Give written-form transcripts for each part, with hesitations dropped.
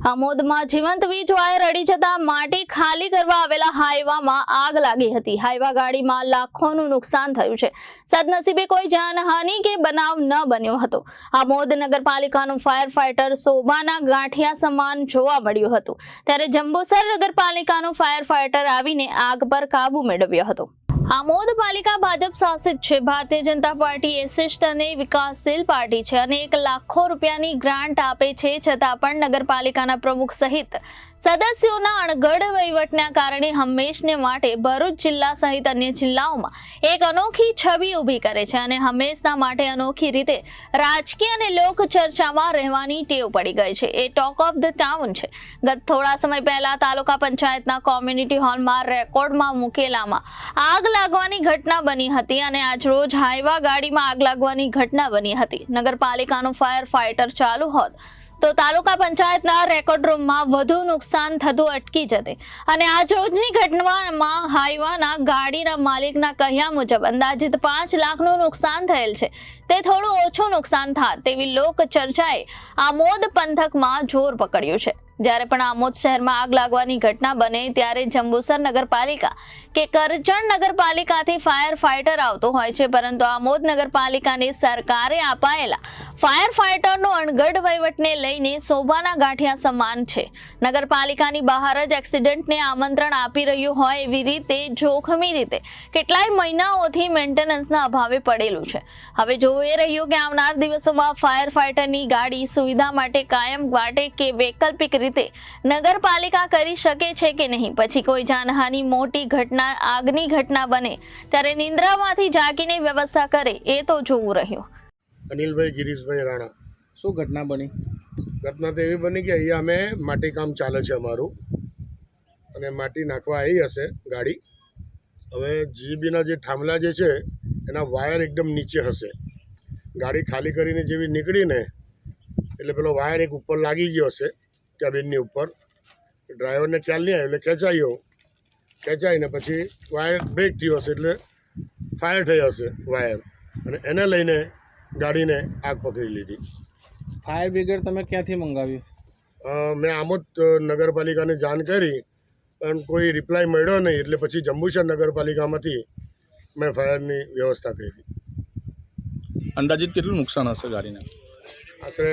આમોદમાં જીવંત વીજ વાયર અડી જતા માટી ખાલી કરવા આવેલા હાઈવામાં આગ લાગી હતી। હાઈવા ગાડીમાં લાખોનું નુકસાન થયું છે। સદનસીબે કોઈ જાનહાનિ કે બનાવ ન બન્યો હતો। આમોદ નગરપાલિકાનું ફાયર ફાઈટર શોભાના ગાંઠિયા સમાન જોવા મળ્યું હતું, ત્યારે જંબુસર નગરપાલિકાનું ફાયર ફાઈટર આવીને આગ પર કાબુ મેળવ્યો હતો। આમોદ પાલિકા ભાજપ શાસિત છે। ભારતીય જનતા પાર્ટી એશિષ્ટ અને વિકાસશીલ પાર્ટી છે અને 1 લાખ રૂપિયાની ગ્રાન્ટ આપે છે, છતાં પણ નગરપાલિકાના પ્રમુખ સહિત સદસ્યોના અણઘડ વહીવટના કારણે હંમેશને માટે ભરૂચ જિલ્લા સહિત અન્ય જિલ્લાઓમાં એક અનોખી છબી ઊભી કરે છે અને હંમેશના માટે અનોખી રીતે રાજકીય અને લોક ચર્ચામાં રહેવાની ટેવ પડી ગઈ છે। એ ટોક ઓફ ધ ટાઉન છે। ગત થોડા સમય પહેલા તાલુકા પંચાયતના કોમ્યુનિટી હોલમાં રેકોર્ડમાં મૂકેલામાં આગ લાગવાની ઘટના બની હતી અને આજરોજ હાઈવા ગાડીમાં આગ લાગવાની ઘટના બની હતી। નગરપાલિકાનું ફાયર ફાઈટર ચાલુ હોત તો તાલુકા પંચાયતના રેકોર્ડ રૂમમાં વધુ નુકસાન થતું અટકી જતે અને આજ રોજની ઘટનામાં હાઈવાના ગાડીના માલિકના કહ્યા મુજબ અંદાજિત 5 લાખનું નુકસાન થયેલ છે। તે થોડું ઓછું નુકસાન થાત તેવી લોક ચર્ચાએ આમોદ પંથકમાં જોર પકડ્યું છે। જ્યારે પણ આમોદ શહેરમાં આગ લાગવાની ઘટના બને ત્યારે જંબુસર નગરપાલિકા કે કરજણ નગરપાલિકાથી ફાયર ફાઈટર આવતો હોય છે, પરંતુ આમોદ નગરપાલિકાને સરકારે અપાયેલા ફાયર ફાઈટરનો અણઘડ વહીવટને લઈને શોભાના ગાંઠિયા સમાન છે। નગરપાલિકાની બહાર જ એક્સિડન્ટને આમંત્રણ આપી રહ્યું હોય એવી રીતે જોખમી રીતે કેટલાય મહિનાઓથી મેન્ટેનન્સના અભાવે પડેલું છે। હવે જોઈ રહ્યું કે આવનાર દિવસોમાં ફાયર ફાઈટરની ગાડી સુવિધા માટે કાયમ માટે કે વૈકલ્પિક રીતે નગરપાલિકા કરી શકે છે કે નહીં। પછી કોઈ જાનહાની મોટી ઘટના આગની ઘટના બને ત્યારે નિંદ્રામાંથી જાગીને વ્યવસ્થા કરે એ તો જોવું રહ્યું। અનિલભાઈ ગિરીશભાઈ રાણા। શું ઘટના બની? ઘટના તો એવી બની કે અહીંયા અમે માટી કામ ચાલે છે અમારું, અને માટી નાખવા આવી હશે ગાડી। હવે જીબીના જે થાંભલા જે છે એના વાયર એકદમ નીચે હશે। ગાડી ખાલી કરીને જેવી નીકળીને એટલે પેલો વાયર એક ઉપર લાગી ગયો હશે કેબિનની ઉપર। ડ્રાઈવરને ખ્યાલ નહીં આવ્યો એટલે ખેંચાઈને પછી વાયર બ્રેક થયો હશે એટલે ફાયર થઈ હશે વાયર, અને એને લઈને ગાડીને આગ પકડી લીધી। ફાયર બ્રિગેડ તમે ક્યાંથી મંગાવ્યું? મેં આમોદ નગરપાલિકાને જાણ કરી પણ કોઈ રિપ્લાય મળ્યો નહીં, એટલે પછી જંબુસર નગરપાલિકામાંથી મેં ફાયરની વ્યવસ્થા કરી। અંદાજિત કેટલું નુકસાન હશે ગાડીને? આશરે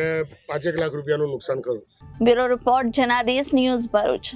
5 લાખ રૂપિયાનું નુકસાન ખરું। Bureau report Janadesh news Bharuch.